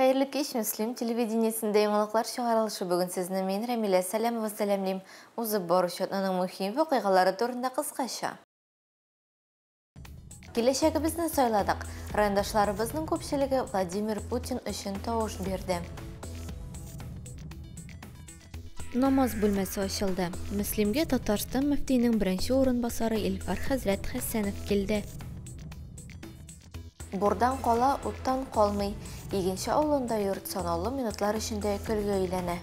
Hayırlı kеш Müslüm телевидениесінде яңалыклар чыгарылышы бүгін сезне мен Рамиля Сәләмова сәләмлим. Узып барышының мөһим вакыйгалары турында кыскача. Киләчәгебезне сайладык. Райондашларыбызның күпчелеге Владимир Путин өчен тавыш бирде. Намаз бүлмәсе ачылды. Мөслимгә Татарстан мөфтинең беренче урынбасары Илфар хәзрәт Хәсәнов килде. Бурдан кала, уттан калмый. Игенче авылында йорт санаулы минутлар эчендә көлгә әйләнә.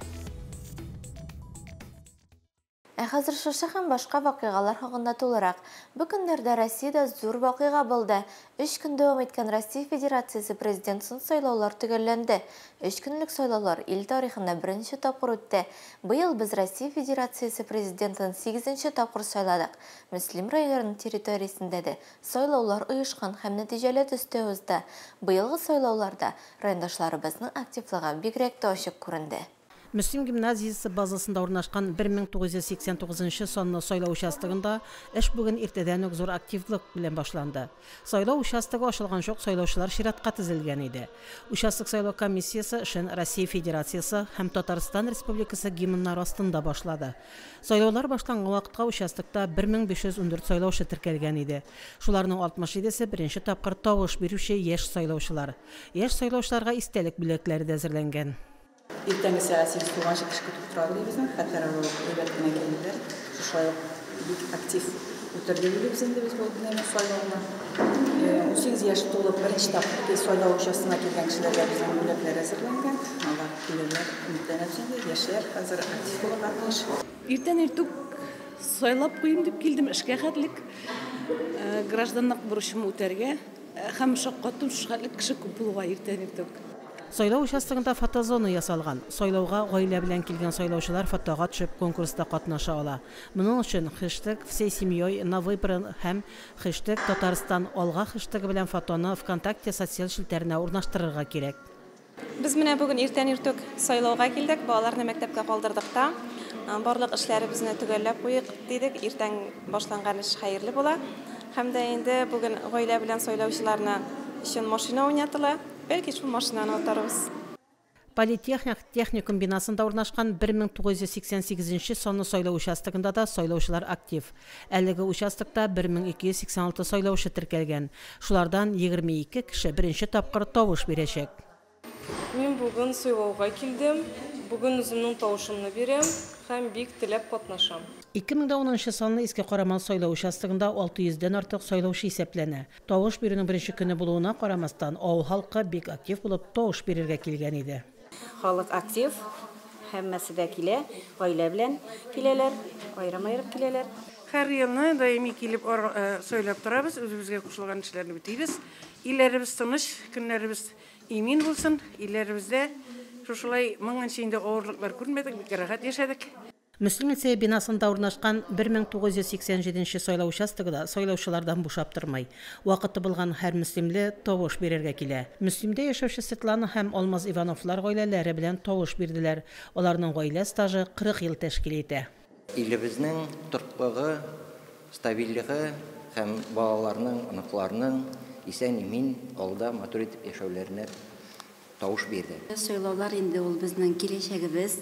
Хәзер шушы һәм башка вакыйгалар хакында тулырак. Бу көннәрдә Россиядә зур вакыйга булды. 3 көн дәвам иткән Россия Федерациясе президентын сайлаулар төгәлләнде. 3 көнлек сайлаулар ил тарихында беренче тапкыр үтте. Быел без Россия Федерациясе президентын 8нче тапкыр сайладык. Мөслим районының территориясендә дә сайлаулар оешкан һәм нәтиҗәле төстә узды. Быелгы сайлауларда райондашларыбызның активлыгы бигрәк тә ачык күренде. Müslüm gimnazиясы базасында орнашкан 1989 санлы сайлау участогында эш бүген иртәдән үк зур активлык белән башланды. Сайлау участогы ачылган чак сайлаучылар чиратка тезелгән иде. Участок сайлау комиссиясе эшен Россия Федерациясы һәм Татарстан Республикасы гимннары астында башлады. Сайлаулар башланган вакытта участокта 1514 сайлаучы теркәлгән иде. Шуларның 67се беренче тапкыр тавыш бирүче яшь сайлаучылар. Яшь сайлаучыларга истәлек бүләкләре дә әзерләнгән. Иртәнге сәгать 8 туган кешке туктыралар безнең, хәтер әйбәт кенә килделәр. Шулай бик актив үтерделәр бездә без булган сайлауны. 18 яшь тулып беренче тапкыр сайлау участогына килгән кешеләргә безнең бүләкләр әзерләнгән. Алар килерләр, үмитләнәбез, яшьләр хәзер актив булып аркаш. Иртән иртүк сайлап куйым дип килдем эшкә хәтлек. Гражданлык бурычымны үтәргә һәм шаккатым шәһәрлек кеше күп булуга иртән иртүк. Сайлау участогында фотозона ясалган. Сайлауга гаилә белән килгән сайлаучылар фотога төшеп конкурста катнаша ала. Моның өчен #всей семьей на выборы һәм #Татарстан алга хэштегы белән фотоны ВКонтакте социаль шелтәренә урнаштырырга кирәк. Без менә бүген иртән иртүк сайлауга килдек, балаларны мәктәпкә калдырдык та. Барлык эшләребезне төгәлләп куйык дидек. Иртән башланган эш хәерле була. Һәм дә инде бүген гаилә белән сайлаучыларны өчен машина уйнатыла. Belki şu maşınanı atarız. Политехникум бинасында урнашкан 1988 санлы сайлау участогында да сайлаучылар актив. Әлеге участокта 1286 сайлаучы теркәлгән. Шулардан 22 кеше беренче тапкыр тавыш бирәчәк. Мин бүген сайлауга килдем. Бүген үземнең тавышымны бирәм һәм бик теләп катнашам. 2010 санлы Иске Караман сайлау участогында 600дән артык сайлаучы исәпләнә. Тавыш бирүнең беренче көне булуына карамастан, авыл халкы бик актив булып тавыш бирергә килгән иде. Халык актив, һәммәсе дә килә, гаилә белән киләләр, айрым-айрым киләләр. Һәр елны даими килеп сөйләп торабыз, үзебезгә кушылган эшләрне битибез. Илләребез тыныч, көннәребез имин булсын, илләребездә шушылай моңынча инде авырлыклар күрмәдек, бик рәхәт яшәдек. Мөслим лицейы бинасында урнашкан 1987 сайлау участогында сайлаучылардан бушап тормый. Вакыты булган һәр мөслимле тавыш бирергә килә. Мөслимдә яшәүче Светлана һәм Алмаз Ивановлар гаиләләре белән тавыш бирделәр. Аларның гаилә стажы 40 ел тәшкил итә. Илебезнең торыклыгы, стабильлеге һәм балаларның, аныкларның исән-имин алда матур итеп яшәүләренә тавыш бирде. Сайлаулар инде ул безнең киләчәгебез.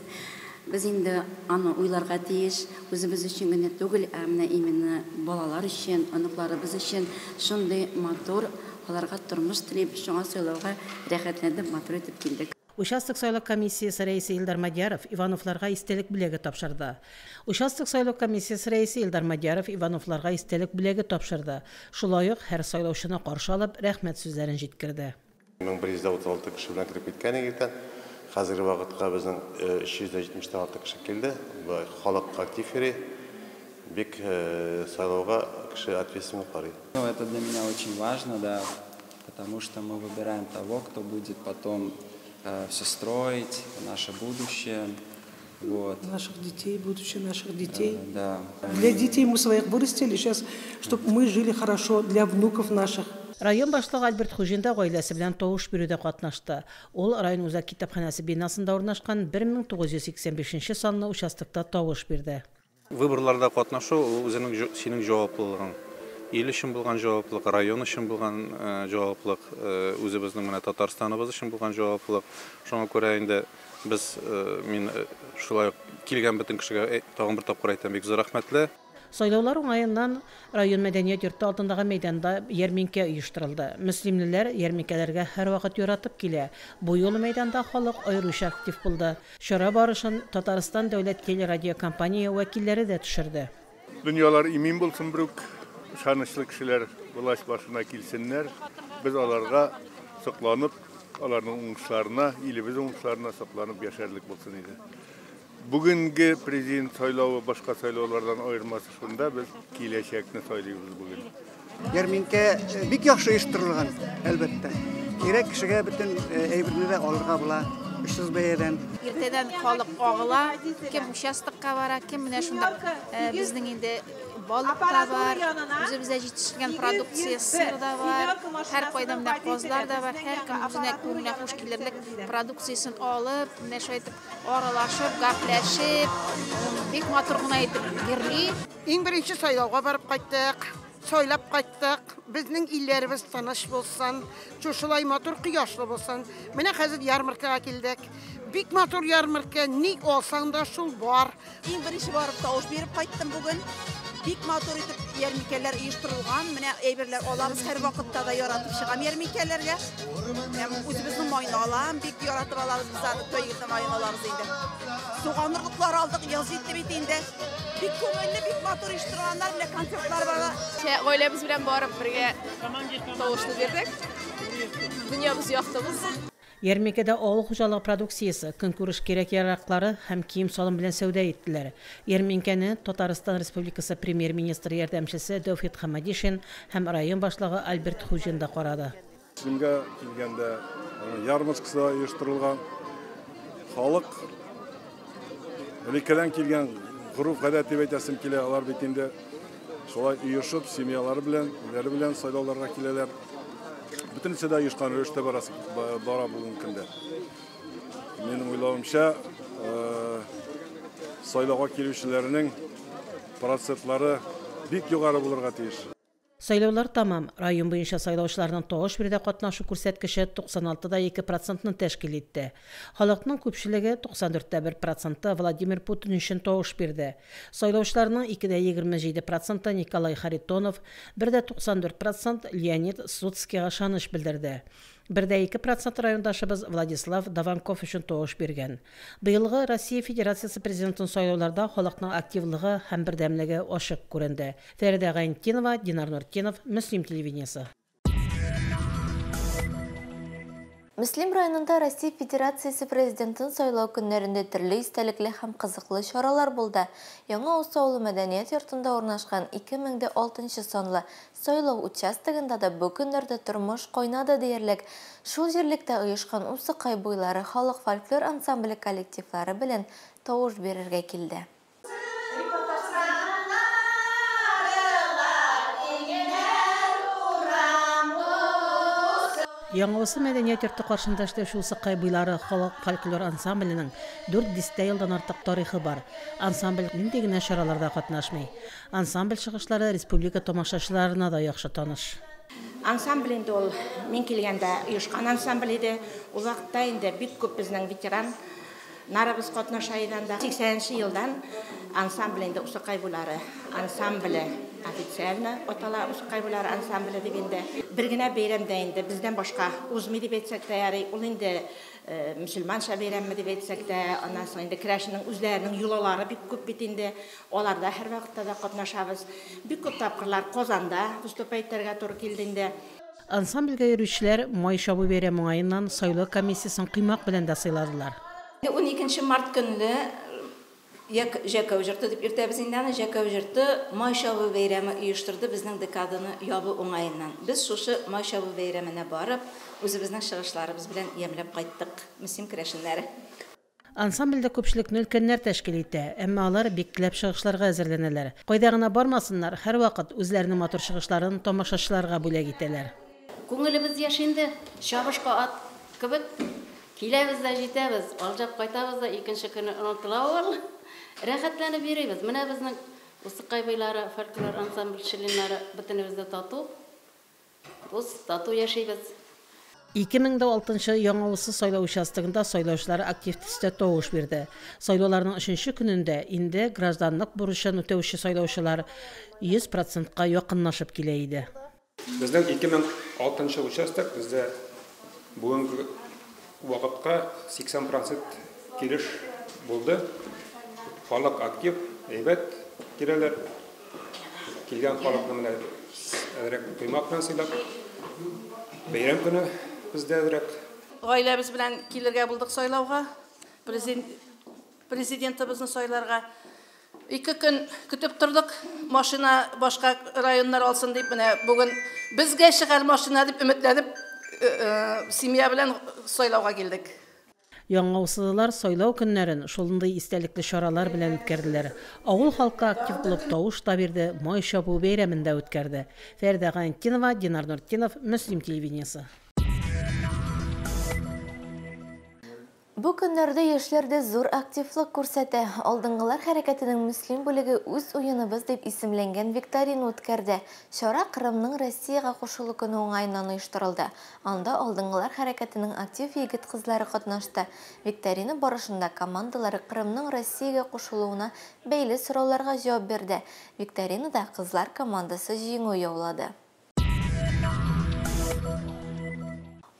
Biz инде аны уйларга тиеш, үзебез өчен генә түгел, әмма именно балалар өчен, аныкларыбыз өчен шундый матур, аларга тормыш теләп, шуңа сайлауга рәхәтләнеп матур итеп килдек. Участок сайлау комиссиясе рәисе Илдар Мадьяров Ивановларга истәлек бүләге тапшырды. Участок сайлау комиссиясе рәисе Илдар Мадьяров Ивановларга истәлек бүләге тапшырды. Шулай ук һәр сайлаучыны каршы алып, рәхмәт сүзләрен җиткерде. 1136 кеше белән кирип киткән егеттән. Хәзерге вакытка безнең 376 кеше килде. Халык актив йөри. Бик сайлауга кеше ответственно карый. Это для меня очень важно, да, потому что мы выбираем того, кто будет потом все строить, наше будущее. Вот. Наших детей, будущее наших детей. Да. Для детей мы своих вырастили сейчас, чтобы мы жили хорошо, для внуков наших. Район башлыгы Альберт Хужин да гаиләсе белән тавыш бирүдә катнашты. Ул район үзәк китапханәсе бинасында урнашкан 1985 санлы участокта тавыш бирде. Выборларда катнашу үзенең синең җаваплылыгың. ил өчен булган җаваплылык, район өчен булган җаваплылык, үзебезнең менә Татарстаныбыз өчен булган җаваплылык. Шуңа күрә инде без мин шулай килгән бөтен кешегә тагын бер тапкыр әйтәм, бик зур рәхмәтле. Сайлаулар уңайыннан район мәдәният йорты алдындагы мәйданда ярминкә оештырылды. Мөслимлеләр ярминкәләргә һәр вакыт яратып килә. Бу юлы мәйданда халык аеруча актив булды. Чара барышын Татарстан дәүләт телерадиокомпания вәкилләре дә төшерде. Дөньялар имин булсын брук, шанычлы кешеләр власть башына килсеннәр. Без аларга сокланып, аларның уңышларына, илебез уңышларына сокланып яшәрлек булсын иде. Бүгенге президент сайлауы башка сайлаулардан айырмасы шунда, без киләчәкне сайлыйбыз бүген. Ярминкә бик яхшы оештырылган, әлбәттә. Кирәк кешегә бөтен әйберне дә алырга була. Ушсыз бәядән. Иртәдән халык агыла, кем участокка бара, кем менә шунда безнең инде балык та бар, үзебездә җитешкән продукция сыр да бар, һәр кайда менә козлар да бар, һәр кем үзенә күңеленә хуш килерлек продукциясын алып, менә шулай итеп аралашып, гәпләшеп, бик матур гына итеп йөрли. Иң беренче сайлауга барып кайттык, сайлап кайттык. Безнең илләребез тыныч булсын, шулай матур кояшлы булсын. Менә хәзер ярмаркага килдек. Бик матур ярмарка, ни алсаң да шул бар. Иң беренче барып тавыш биреп кайттым бүген. Бик матур итеп ярминкәләр оештырылган. Менә әйберләр алабыз, һәр вакытта да яратып чыгам ярминкәләргә. Һәм үзебезнең майны алам, бик яратып алабыз без аны тойгы майны алабыз инде. Суганлыклар алдык, яз итте бит инде. Бик күңелле, бик матур оештырганнар белән концертлар бар. Гаиләбез белән барып бергә тавышлы бирдек. Дөньябыз яктыбыз. Ярминкәдә авыл хуҗалыгы продукциясе, көнкүреш кирәк-яраклары һәм кием салым белән сәүдә иттеләр. Ярминкәне Татарстан Республикасы премьер-министры ярдәмчесе Тәүфик Хамадишин һәм район башлыгы Альберт Хуҗин да карады. Сезгә килгәндә ярмаркасы оештырылган, халык элеккәдән килгән ғұрып-гадәт дип әйтәсем килә, алар бит инде шулай оешып, семьялары белән сайлауларга киләләр. Bütün seda yışkan rüşte bara bugün kinde. Benim uylauımca saylağa kelişlerinin prosentleri bik yukarı bulurga tiyiş. Сайлаулар тамам. Район буенча сайлаучыларның тавыш бирүдә катнашу күрсәткече 96.2%-ны тәшкил итте. Халыкның күпчелеге 94.1% Владимир Путин өчен тавыш бирде. Сайлаучыларның 2.27% Николай Харитонов, 1.94% Леонид Суцкийга ышаныч белдерде. 1.2% райондашыбыз Владислав Даванков өчен тавыш биргән. Быелгы Россия Федерациясе президентын сайлауларда халыкның активлыгы һәм бердәмлеге ачык күренде. Фәридә Гайнтинова, Динар Нуртдинов, Мөслим телевидениесе. Мөслим районында Россия Федерациясе президентын сайлау көннәрендә төрле истәлекле һәм кызыклы чаралар булды. Яңа Усаулы мәдәният йортында урнашкан 2006 санлы сайлау участогында да бу көннәрдә тормыш кайнады диярлек. Шул җирлектә оешкан Усыкай буйлары халык фольклор ансамбле коллективлары белән тавыш бирергә килде. Яңавысы мәдәният йорты каршында эшләүче Усыкай буйлары халык фольклор ансамбленең 400 елдан артык тарихы бар. Ансамбль нинди генә чараларда катнашмый. Ансамбль чыгышлары республика тамашачыларына да яхшы таныш. Ансамбль инде ул мин килгәндә оешкан ансамбль иде. Ул вакытта инде бик күп безнең ветеран нарыбыз катнаша идәндә 80 елдан ансамбль инде Усыкай буйлары ансамбле официально отала Усыкай буйлары ансамбле дигәндә бер генә бәйрәмдә инде бездән башка узмый дип әйтсәк тә ярый, ул инде мөселманча бәйрәме дип әйтсәк тә, аннан соң инде керәшнең үзләренең юлалары бик күп бит инде, аларда һәр вакытта да катнашабыз. Бик күп тапкырлар Казанда выступать итәргә туры килде инде. Ансамбльгә йөрүчеләр май чабу бәйрәме уңаеннан сайлау комиссиясын кыймак белән дә сыйладылар. 12 март көнне Жәкәү җырты дип иртәбез инде Жәкәү җырты май чабу бәйрәме оештырды безнең декаданы ябу уңаеннан. Без шушы май чабу бәйрәменә барып, үзебезнең чыгышларыбыз белән ямьләп кайттык. Мөслим керәшеннәре. Ансамбльдә күпчелекне өлкәннәр тәшкил итә, әмма алар бик күп чыгышларга әзерләнәләр. Кайда гына бармасыннар, һәр вакыт үзләренең матур чыгышларын тамашачыларга бүләк итәләр. Күңелебез яшенде, чабышка ат кебек. Киләбез дә җитәбез, алҗап кайтабыз да икенче көнне онытыла ул. Рәхәтләнеп йөрибез. Менә безнең Осы қайбайлары, фольклор ансамбльшілінлары бүтінімізді тату. Тату яшайбыз. 2006 яңауысы сайлау участогында сайлаушылар актив түсте тоғыш берді. Сайлауларның 3-ші күнінде инде гражданлық бурычын өтеуші сайлаушылар 100%-қа якынлашып келейді. Біздің 2006 участок бізде бүгінгі уақытқа 80% келіш болды. Халық актив, әйбәт келелер. Келген халықны міне қоймақпен сыйлап, бәйрәм күні бізде өрек. Ғайләбіз білән келерге бұлдық сайлауға, президентіміздің сайларға. 2 күн күтіп тұрдық, машина башқа районлар алсын дейіп, бүгін бізге шығар машина деп үмітленіп, семья білән сайлауға келдік. Яңаусылар сайлау күннәрен шулындай истәлекле шаралар белән үткәрделәр. Авыл халкы актив булып тавыш та бирде, май чабу бәйрәмендә үткәрде. Фәрдә Ганкинова, Динар Нуртдинов, Муслим телевидениесе. Бу көннәрдә яшьләрдә зур активлык күрсәтә. Алдынгылар хәрәкәтенең мөслим бүлеге үз уеныбыз дип исемләнгән викторина үткәрде. Шара Кырымның Россиягә кушылу көне уңаеннан оештырылды. Анда алдынгылар хәрәкәтенең актив егет кызлары катнашты. Викторина барышында командалары Кырымның Россиягә кушылуына бәйле сорауларга җавап бирде. Викторинада кызлар командасы җиңү яулады.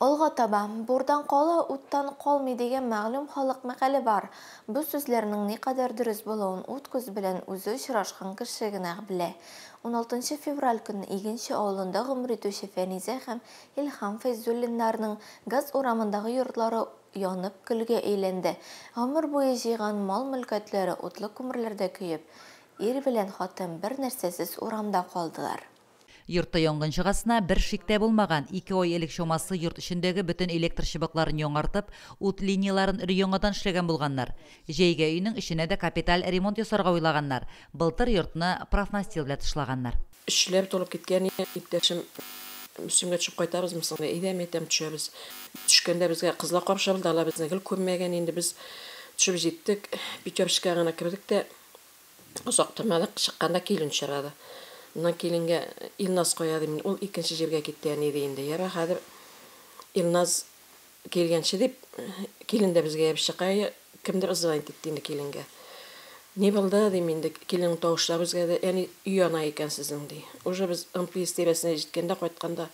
Олға таба, бурдан қала, уттан қолмый деген мәғлім халық мәқәлі бар. Бұл сөзлерінің не қадар дұрыс болуын ут көз білен өзі ұшырашқан кішігінәқ біле. 16 февраль күні егінші ауылында ғұмыр етуші Фәнизә һәм Илхам Фәйзуллинларының газ урамындағы йортлары янып күлге әйленді. Ғұмыр бойы жиған мал мүлкәтлері утлы күмірлерді күйіп, ер білен хатын бір нәрсесіз урамда қалдылар. Йортта янгын чыгасына бер шиктә булмаган 2 ай элек чамасы йорт эчендәге бөтен электр чыбыкларын яңартып, ут линияларын яңадан эшләгән булганнар. Җәйгә өйнең эченә дә капиталь ремонт ясарга уйлаганнар. Былтыр йортны профнастил белән тышлаганнар. Эшләр толып киткән иптәшем Мөслимгә төшеп кайтабыз мисалга, әйдәм төшәбез. Төшкәндә безгә кызлар каршы алдылар, безне гел күрмәгән, инде без төшеп җиттек. Печёршкә гына кирдек тә озак тормадык, чыкканда килен чырады. Bundan kelinge İlnaz koyadı. Ol ikinci жерге gittiğini deyindi. Yara hadi İlnaz kelgençe deyip kelin de bizge yapışık. Kimdir ızılayın gittiğinde kelinge. Ne bildi deyiminde kelinin tavuşlar bizge de yani üy ana eken sizin dey. Oca biz ampli istebesine jitkende koytkanda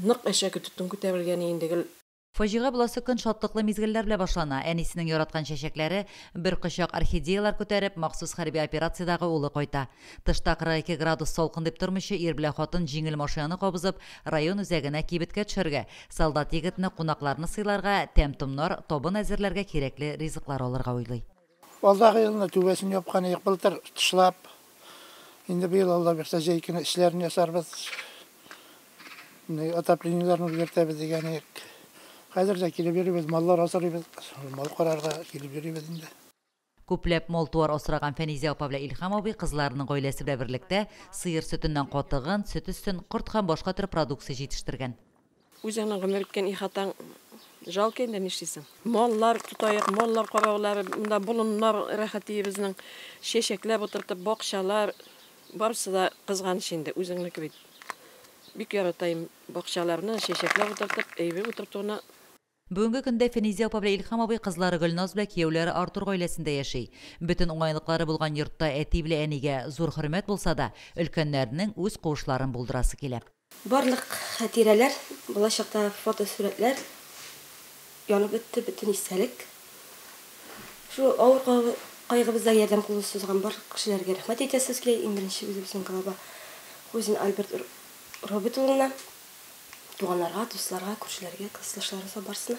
nık eşe kütüttün kütebilgeni indi. Фажига буласы көн шатлыклы мизгелләр белән башлана. Әнисенең яраткан чәчәкләре бер кышак орхидеялар күтәреп, махсус хәрби операциядагы улы кайта. Тышта 42 градус салкын дип тормышы ир белән хатын җиңел машинаны кабызып, район үзәгенә кибеткә төшәргә, солдат егетне кунакларны сыйларга, тәмтумнар, тобын әзерләргә кирәкле ризыклар алырга уйлый. Алдағы елны түбәсен япкан ек былтыр тышлап, инде быел Алла берсә җәйкене эшләрен ясарбыз. Отоплениеләрне үзгәртәбез дигән ек. Хәзердә килеп йөрибез, маллар асрыйбыз, мал карарга килеп йөрибез инде. Күпләп мал-туар асраган Фәнизә апа белән Илхам абый кызларының гаиләсе белән берлектә сыер сөтеннән катыгын, сөт өстен корт һәм башка төр продукция җитештергән. Үзеңнең гомер иткән ихатаң жалко инде нишлисең. Маллар тутаяк, маллар караулары, монда болыннар рәхәти безнең чәчәкләп утыртып, бакчалар барысы да кызганыч инде үзеңнеке бит. Бик яратайм бакчаларны чәчәкләп утыртып, әйбе утыртуны. Бүгенге көндә Фәнизә апа белән Илхам абый кызлары Гөлназ белән кияүләре Артур гаиләсендә яши. Бөтен уңайлыклары булган йортта әти белән әнигә зур хөрмәт булса да, өлкәннәрнең үз куышларын булдырасы килә. Барлык хатирәләр, булачакта фотосурәтләр янып бетте, бөтен истәлек. Шу авыр кайгыбызда ярдәм кулы сузган бар кешеләргә рәхмәт әйтәсез килә. Иңберенче үзебезнең клуба Хузин Альберт Роберт улына, туганнарга, дусларга, күршеләргә, кызлашларга барсына.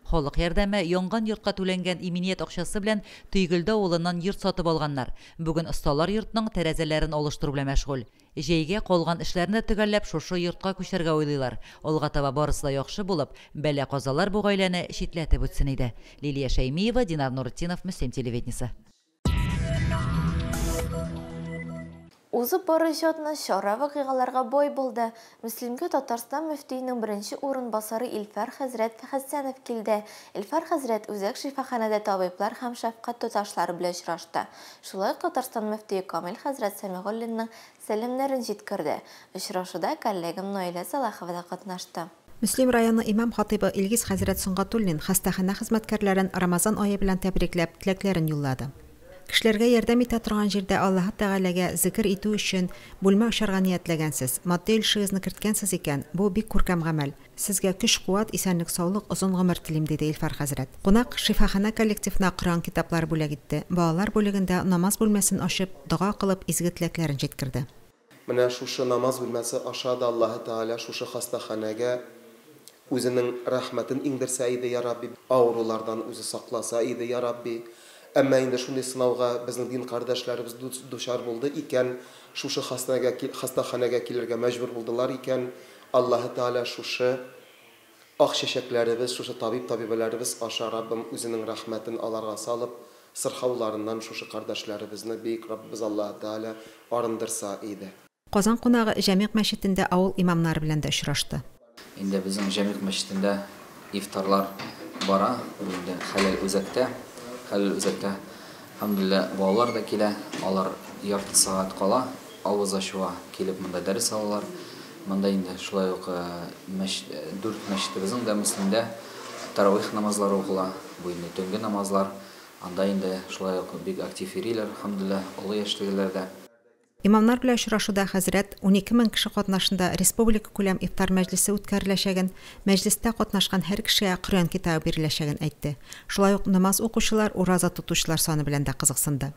Халык ярдәме янган йортка түләнгән иминiyet акчасы белән Төйгөлдә авылыннан йорт сатып алганнар. Бүген осталар йортның тәрәзәләрен алыштыру белән мәшгуль. Җәйгә калган эшләрне төгәлләп шушы йортка күчәргә уйлыйлар. Алга таба барысы да яхшы булып, бәла казалар бу гаиләне шитләтеп үтсен иде. Лилия Шәймиева, Динар Нуртдинов, Муслим телевидениесе. Узып бары жотына шара вакыйгаларга бой булды. Мөслимгә Татарстан мөфтиенең беренче урынбасары Илфар хәзрәт Хәсәнов килде. Илфар хәзрәт үзәк шифаханәдә табиблар һәм шәфкать туташлары белән очрашты. Шулай Татарстан мөфтие Камил хәзрәт Сәмигуллинның сәламнәрен җиткерде. Очрашуда коллегам Наилә Салахова да катнашты. Мөслим районы имам хатибы Илгиз хәзрәт Сунгатуллин хастахана хезмәткәрләрен Рамазан ае белән тәбрикләп, теләкләрен юллады. Кешеләргә ярдәм итә торган җирдә Аллаһ Тәгаләгә зикр итү өчен бүлмә ашарга ниятләгәнсез, матди өлешегезне керткәнсез икән, бу бик күркәм гамәл. Сезгә көч-куат, исәнлек, саулык, озын гомер телим, диде Илфар хәзрәт. Кунак шифахана коллективына Коръән китаплары бүләк итте. Балалар бүлегендә намаз бүлмәсен ачып, дуга кылып, изге теләкләрен җиткерде. Менә шушы намаз бүлмәсе аша да Аллаһ Тәгалә шушы хастаханәгә үзенең рәхмәтен иңдерсә иде, я Рабби, авырулардан үзе сакласа иде, я Рабби. Әмма инде шундый сынауга безнең дин кардәшләребез дучар булды икән, шушы хастаханәгә килергә мәҗбүр булдылар икән, Аллаһ Тәгалә шушы ак чәчәкләребез, шушы табибаларыбыз аша Раббым үзенең рәхмәтен аларга салып, сырхауларыннан шушы кардәшләребезне бик Раббыбыз Аллаһ Тәгалә арындырса иде. Казан кунагы Җәмигъ мәчетендә авыл имамнары белән дә очрашты. Инде безнең Җәмигъ мәчетендә ифтарлар бара, инде хәләл үзәктә. Алхамдулилlah, балалар да килә, алар ярты сәгать кала, авыз ачуга килеп монда дәрес алалар. Монда инде шулай ук 4 мәчетебезнең дә мөслимдә таравих намазлары укыла, бу инде төнге намазлар. Анда инде шулай ук бик актив йөриләр, алхамдулилlah, олы яшьтәгеләрдә. Имамнар белән очрашуда хәзрәт 12 мең кеше катнашында республика күләм ифтар мәҗлесе үткәреләчәген, мәҗлестә катнашкан һәр кешегә Коръән китабы биреләчәген әйтте. Шулай ук намаз укучылар, ураза тотучылар саны белән дә кызыксынды.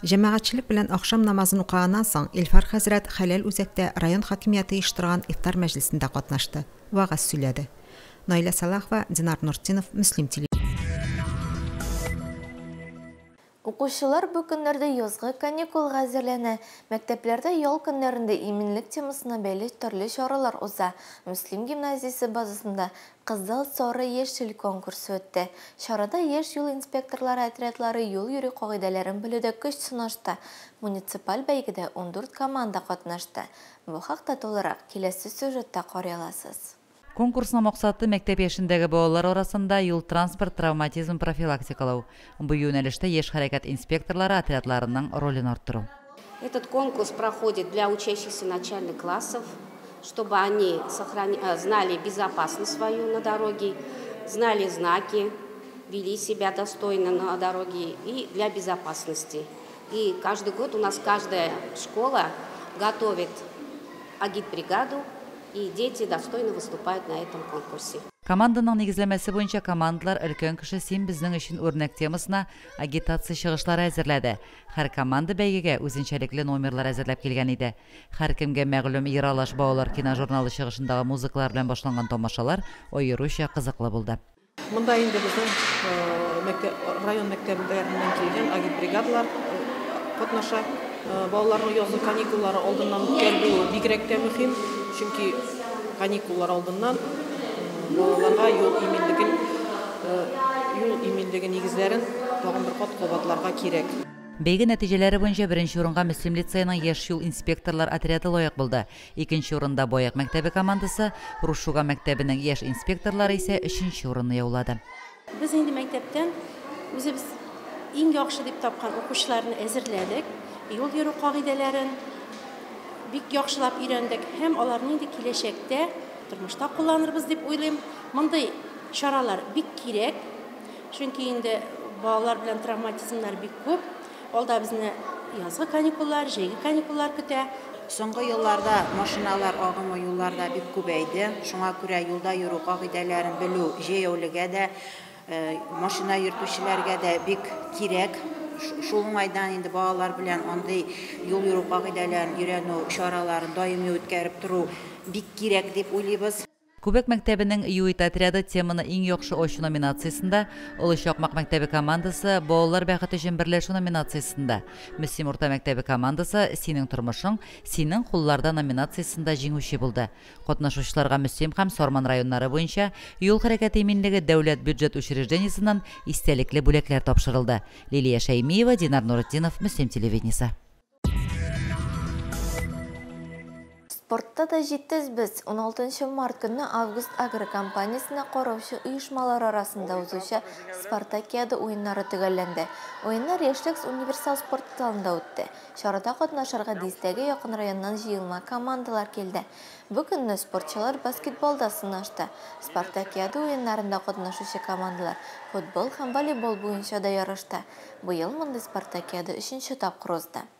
Җәмәгатьчелек белән ахшам намазын укыганнан соң Илфар хәзрәт хәләл үзәктә район хакимияте оештырган ифтар мәҗлесендә катнашты. Вагаз сөйләде. Наилә Салахова, Динар Нуртдинов, Мөслим телевизия. Укучылар бу көннәрдә язгы каникулга әзерләнә. Мәктәпләрдә ял көннәрендә иминлек темасына бәйле төрле чаралар уза. Мөслим гимназиясе базасында Кызыл сары яшел конкурсы үтте. Чарада яшь юл инспекторлары отрядлары юл йөрү кагыйдәләрен белүдә көч сынашты. Муниципаль бәйгедә 14 команда катнашты. Бу хакта толырак киләсе сюжетта карый аласыз. Конкурсның максаты мәктәп яшендәге балалар арасында юл транспорт травматизм профилактикалау. Бу юнәлештә яшь хәрәкәт инспекторлары отрядларының ролен арттыру. Этот конкурс проходит для учащихся начальных классов, чтобы они знали безопасность свою на дороге, знали знаки, вели себя достойно на дороге и для безопасности. И каждый год у нас каждая школа готовит агитбригаду, и дети достойно выступают на этом конкурсе. Команданың нигезләмәсе буенча командалар өлкән кеше син безнең өчен үрнәк темасына агитация чыгышлары әзерләде. Һәр команда бәйгегә үзенчәлекле номерлар әзерләп килгән иде. Һәр кемгә мәгълүм Ералаш балалар киножурналы чыгышындагы музыкалар белән башланган тамашалар аеруча кызыклы булды. Монда инде безнең район мәктәпләреннән килгән агитбригадалар катнаша. Балаларның язгы каникуллары алдыннан үткәрелү бигрәк тә мөһим. Чөнки каникуллар алдыннан балаларга юл иминлеге нигезләрен тагын бер кат кабатларга кирәк. Бәйге нәтиҗәләре буенча беренче урынга Мөслим лицейның яшь юл инспекторлар отряды лаек булды. Икенче урында Бояк мәктәбе командасы, Рушуга мәктәбенең яшь инспекторлары исә 3нче урынны яулады. Без инде мәктәптән үзебез иң яхшы дип тапкан укучыларны әзерләдек. Юл йөрү кагыйдәләрен бик яхшылап өйрәндек һәм аларны инде киләчәктә тормышта кулланырбыз дип уйлыйм. Мондый чаралар бик кирәк. Чөнки инде балалар белән травматизмнар бик күп. Алда безне язгы каникуллар, җәйге каникуллар көтә. Соңгы елларда машиналар агымы юлларда бик күбәйде. Шуңа күрә юлда йөрү кагыйдәләрен белү җәяүлегә дә, машина йөртүчеләргә дә бик кирәк. Шул уңайдан инде балалар белән андый юл йөрү кагыйдәләрен өйрәнү чараларын даими үткәреп тору бик кирәк дип уйлыйбыз. Күбәк мәктәбенең ЮИТ отряды теманы иң яхшы ачу номинациясендә, Олы Чакмак мәктәбе командасы балалар бәхете өчен берләшү номинациясендә, Мөслим урта мәктәбе командасы Синең тормышың, Синең кулларда номинациясендә җиңүче булды. Катнашучыларга Мөслим һәм Сорман районнары буенча юл хәрәкәте иминлеге дәүләт бюджет учреждениесеннән истәлекле бүләкләр тапшырылды. Лилия Шәймиева, Динар Нуртдинов, Мөслим телевидениесе. Спортта да жеттіз біз 16 март күні Август Агро компаниясына қораушы ұйышмалар арасында ұзуша Спартакиада ойыннары түгәлләнді. Ойыннар Яшьлек универсал спорт залында өтті. Шарада қатнашарға дистәге яқын районнан жиылма командалар келді. Бүгінні спортчылар баскетболда сынашты. Спартакиада ойыннарында қатнашушы командалар футбол һәм волейбол буенча да ярышты. Быел мондай Спартакиада 3-нче тапкыр узды.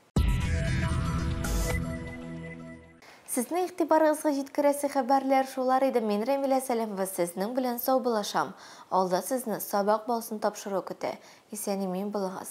Сезнең игътибарыгызга җиткерәсе хәбәрләр шулар иде. Мин Рәмилә Сәлимова сезнең белән сау булашам. Алда сезне сабак балсын тапшыру көтә. Исән-имин булыгыз.